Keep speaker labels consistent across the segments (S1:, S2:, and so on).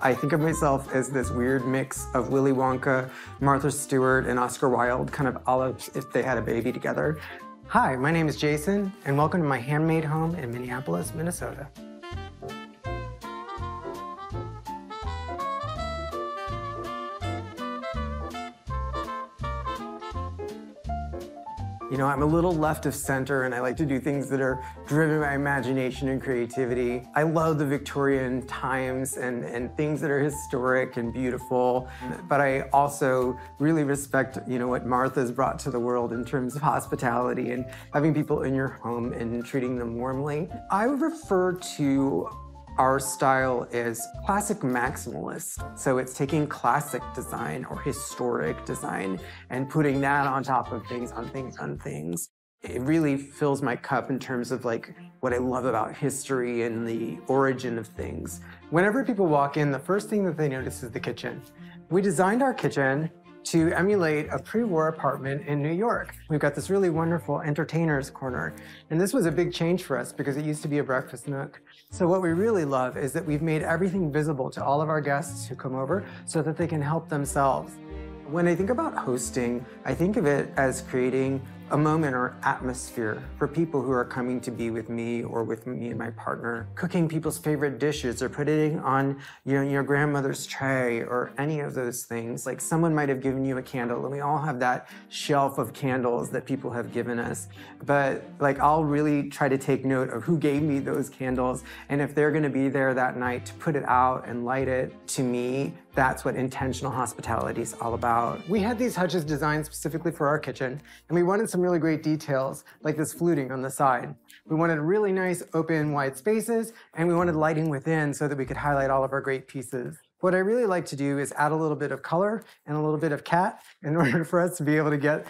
S1: I think of myself as this weird mix of Willy Wonka, Martha Stewart, and Oscar Wilde, kind of all of if they had a baby together. Hi, my name is Jason, and welcome to my handmade home in Minneapolis, Minnesota. You know, I'm a little left of center, and I like to do things that are driven by imagination and creativity. I love the Victorian times and things that are historic and beautiful, but I also really respect, you know, what Martha's brought to the world in terms of hospitality and having people in your home and treating them warmly. I would refer to our style is classic maximalist. So it's taking classic design or historic design and putting that on top of things, on things, on things. It really fills my cup in terms of like what I love about history and the origin of things. Whenever people walk in, the first thing that they notice is the kitchen. We designed our kitchen to emulate a pre-war apartment in New York. We've got this really wonderful entertainer's corner. And this was a big change for us because it used to be a breakfast nook. So what we really love is that we've made everything visible to all of our guests who come over so that they can help themselves. When I think about hosting, I think of it as creating a moment or atmosphere for people who are coming to be with me or with me and my partner. Cooking people's favorite dishes or putting on your grandmother's tray or any of those things. Like someone might have given you a candle, and we all have that shelf of candles that people have given us. But like I'll really try to take note of who gave me those candles, and if they're gonna be there that night to put it out and light it. To me, that's what intentional hospitality is all about. We had these hutches designed specifically for our kitchen, and we wanted some really great details, like this fluting on the side. We wanted really nice, open, wide spaces, and we wanted lighting within so that we could highlight all of our great pieces. What I really like to do is add a little bit of color and a little bit of cat in order for us to be able to get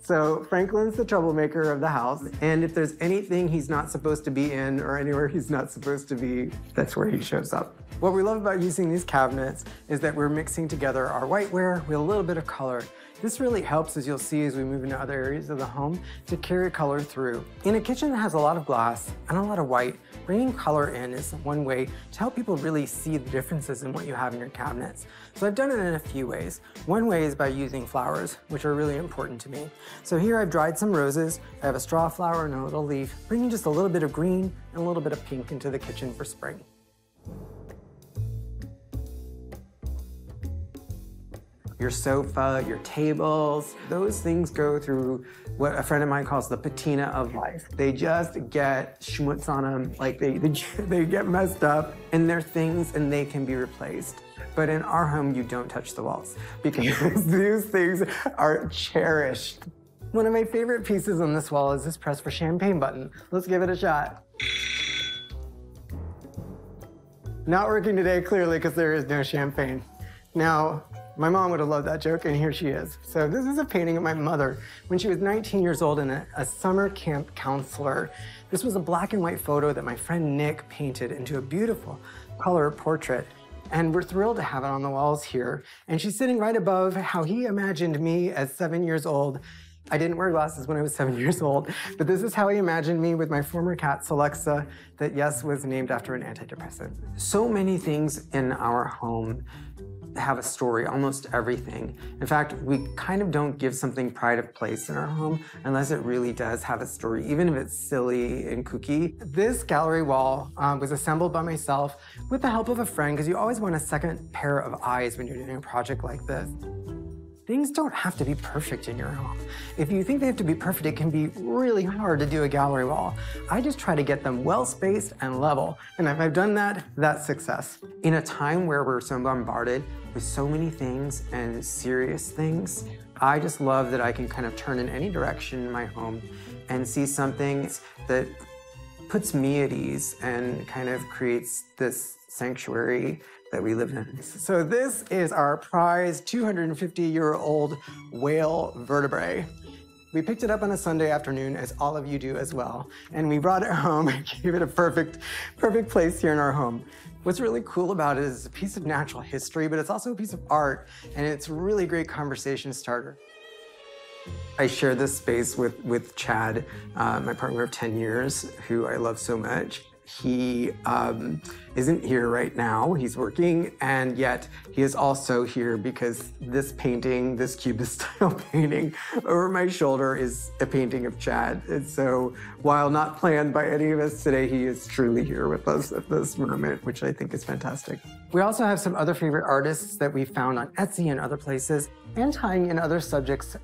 S1: So Franklin's the troublemaker of the house, and if there's anything he's not supposed to be in or anywhere he's not supposed to be, that's where he shows up. What we love about using these cabinets is that we're mixing together our whiteware with a little bit of color. This really helps, as you'll see as we move into other areas of the home, to carry color through. In a kitchen that has a lot of glass and a lot of white, bringing color in is one way to help people really see the differences in what you have in your cabinets. So I've done it in a few ways. One way is by using flowers, which are really important to me. So here I've dried some roses, I have a straw flower and a little leaf, bringing just a little bit of green and a little bit of pink into the kitchen for spring. Your sofa, your tables, those things go through what a friend of mine calls the patina of life. They just get schmutz on them, like they get messed up, and they're things and they can be replaced. But in our home, you don't touch the walls because these things are cherished. One of my favorite pieces on this wall is this press for champagne button. Let's give it a shot. Not working today, clearly, because there is no champagne. Now, my mom would have loved that joke, and here she is. So this is a painting of my mother when she was 19 years old and a summer camp counselor. This was a black and white photo that my friend Nick painted into a beautiful color portrait. And we're thrilled to have it on the walls here. And she's sitting right above how he imagined me as 7 years old. I didn't wear glasses when I was 7 years old, but this is how he imagined me with my former cat, Celexa, that, yes, was named after an antidepressant. So many things in our home have a story, almost everything. In fact, we kind of don't give something pride of place in our home unless it really does have a story, even if it's silly and kooky. This gallery wall was assembled by myself with the help of a friend, because you always want a second pair of eyes when you're doing a project like this. Things don't have to be perfect in your home. If you think they have to be perfect, it can be really hard to do a gallery wall. I just try to get them well-spaced and level, and if I've done that, that's success. In a time where we're so bombarded with so many things and serious things, I just love that I can kind of turn in any direction in my home and see something that puts me at ease and kind of creates this sanctuary that we live in. So this is our prized 250-year-old whale vertebrae. We picked it up on a Sunday afternoon, as all of you do as well, and we brought it home and gave it a perfect place here in our home. What's really cool about it is it's a piece of natural history, but it's also a piece of art, and it's a really great conversation starter. I share this space with Chad, my partner of 10 years, who I love so much. he isn't here right now. He's working, and yet he is also here because this painting, this Cubist style painting over my shoulder is a painting of Chad. And so while not planned by any of us today, he is truly here with us at this moment, which I think is fantastic. We also have some other favorite artists that we found on Etsy and other places, and tying in other subject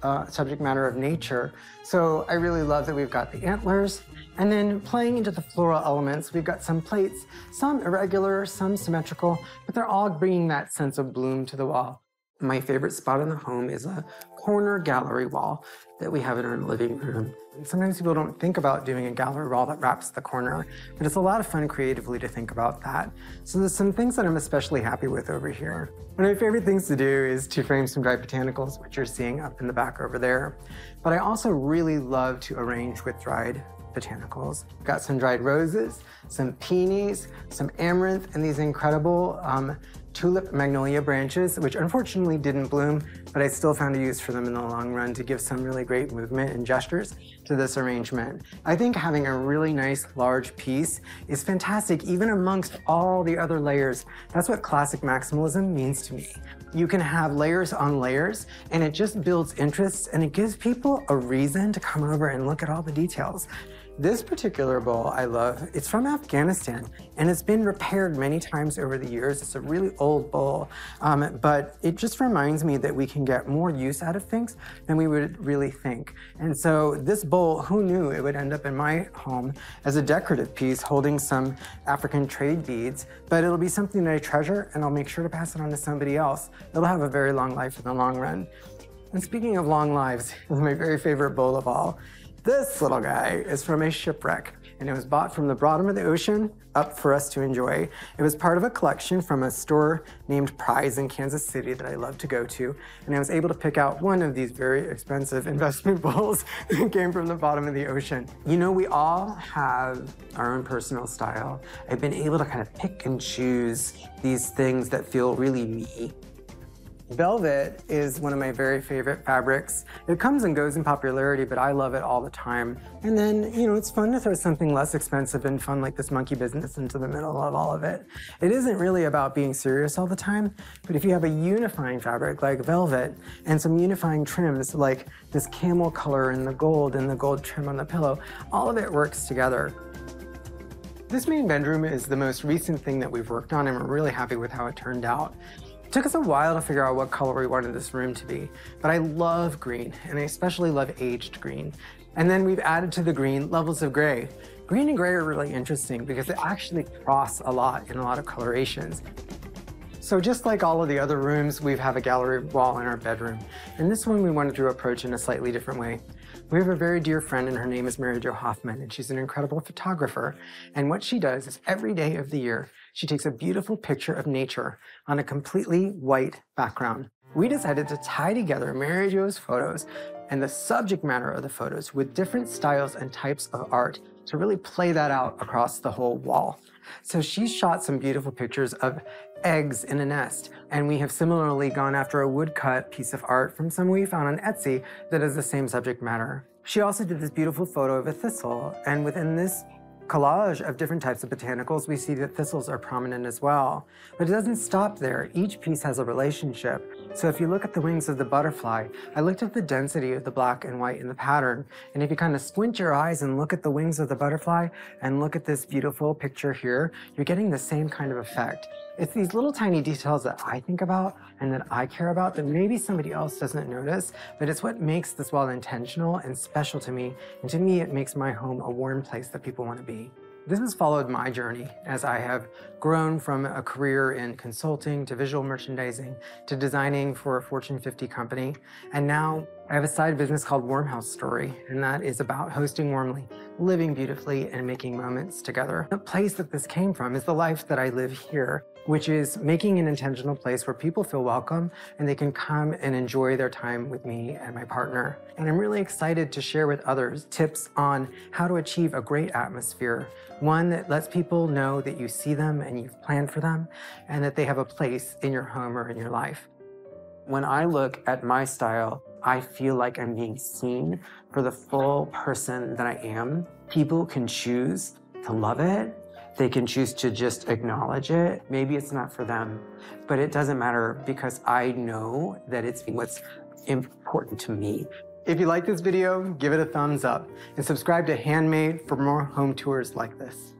S1: matter of nature. So I really love that we've got the antlers, and then playing into the floral elements, we've got some plates, some irregular, some symmetrical, but they're all bringing that sense of bloom to the wall. My favorite spot in the home is a corner gallery wall that we have in our living room. Sometimes people don't think about doing a gallery wall that wraps the corner, but it's a lot of fun creatively to think about that. So there's some things that I'm especially happy with over here. One of my favorite things to do is to frame some dried botanicals, which you're seeing up in the back over there. But I also really love to arrange with dried botanicals. Got some dried roses, some peonies, some amaranth, and these incredible tulip magnolia branches, which unfortunately didn't bloom, but I still found a use for them in the long run to give some really great movement and gestures to this arrangement. I think having a really nice large piece is fantastic, even amongst all the other layers. That's what classic maximalism means to me. You can have layers on layers, and it just builds interest, and it gives people a reason to come over and look at all the details. This particular bowl I love. It's from Afghanistan, and it's been repaired many times over the years. It's a really old bowl, but it just reminds me that we can get more use out of things than we would really think. And so this bowl, who knew it would end up in my home as a decorative piece holding some African trade beads, but it'll be something that I treasure, and I'll make sure to pass it on to somebody else. It'll have a very long life in the long run. And speaking of long lives, my very favorite bowl of all, this little guy is from a shipwreck, and it was bought from the bottom of the ocean up for us to enjoy. It was part of a collection from a store named Prize in Kansas City that I love to go to, and I was able to pick out one of these very expensive investment bowls that came from the bottom of the ocean. You know, we all have our own personal style. I've been able to kind of pick and choose these things that feel really me. Velvet is one of my very favorite fabrics. It comes and goes in popularity, but I love it all the time. And then, you know, it's fun to throw something less expensive and fun like this monkey business into the middle of all of it. It isn't really about being serious all the time, but if you have a unifying fabric like velvet and some unifying trims like this camel color and the gold trim on the pillow, all of it works together. This main bedroom is the most recent thing that we've worked on, and we're really happy with how it turned out. It took us a while to figure out what color we wanted this room to be, but I love green, and I especially love aged green. And then we've added to the green levels of gray. Green and gray are really interesting because they actually cross a lot in a lot of colorations. So just like all of the other rooms, we have a gallery wall in our bedroom. And this one we wanted to approach in a slightly different way. We have a very dear friend, and her name is Mary Jo Hoffman, and she's an incredible photographer. And what she does is every day of the year, she takes a beautiful picture of nature on a completely white background. We decided to tie together Mary Jo's photos and the subject matter of the photos with different styles and types of art to really play that out across the whole wall. So she shot some beautiful pictures of eggs in a nest, and we have similarly gone after a woodcut piece of art from someone we found on Etsy that is the same subject matter. She also did this beautiful photo of a thistle, and within this collage of different types of botanicals, we see that thistles are prominent as well. But it doesn't stop there. Each piece has a relationship. So if you look at the wings of the butterfly, I looked at the density of the black and white in the pattern. And if you kind of squint your eyes and look at the wings of the butterfly and look at this beautiful picture here, you're getting the same kind of effect. It's these little tiny details that I think about and that I care about that maybe somebody else doesn't notice, but it's what makes this wall intentional and special to me. And to me, it makes my home a warm place that people want to be. This has followed my journey as I have grown from a career in consulting to visual merchandising to designing for a Fortune 50 company. And now I have a side business called Warm House Story, and that is about hosting warmly, living beautifully, and making moments together. The place that this came from is the life that I live here, which is making an intentional place where people feel welcome and they can come and enjoy their time with me and my partner. And I'm really excited to share with others tips on how to achieve a great atmosphere, one that lets people know that you see them and you've planned for them, and that they have a place in your home or in your life. When I look at my style, I feel like I'm being seen for the full person that I am. People can choose to love it, They can choose to just acknowledge it. Maybe it's not for them, but it doesn't matter because I know that it's what's important to me. If you like this video, give it a thumbs up and subscribe to Handmade for more home tours like this.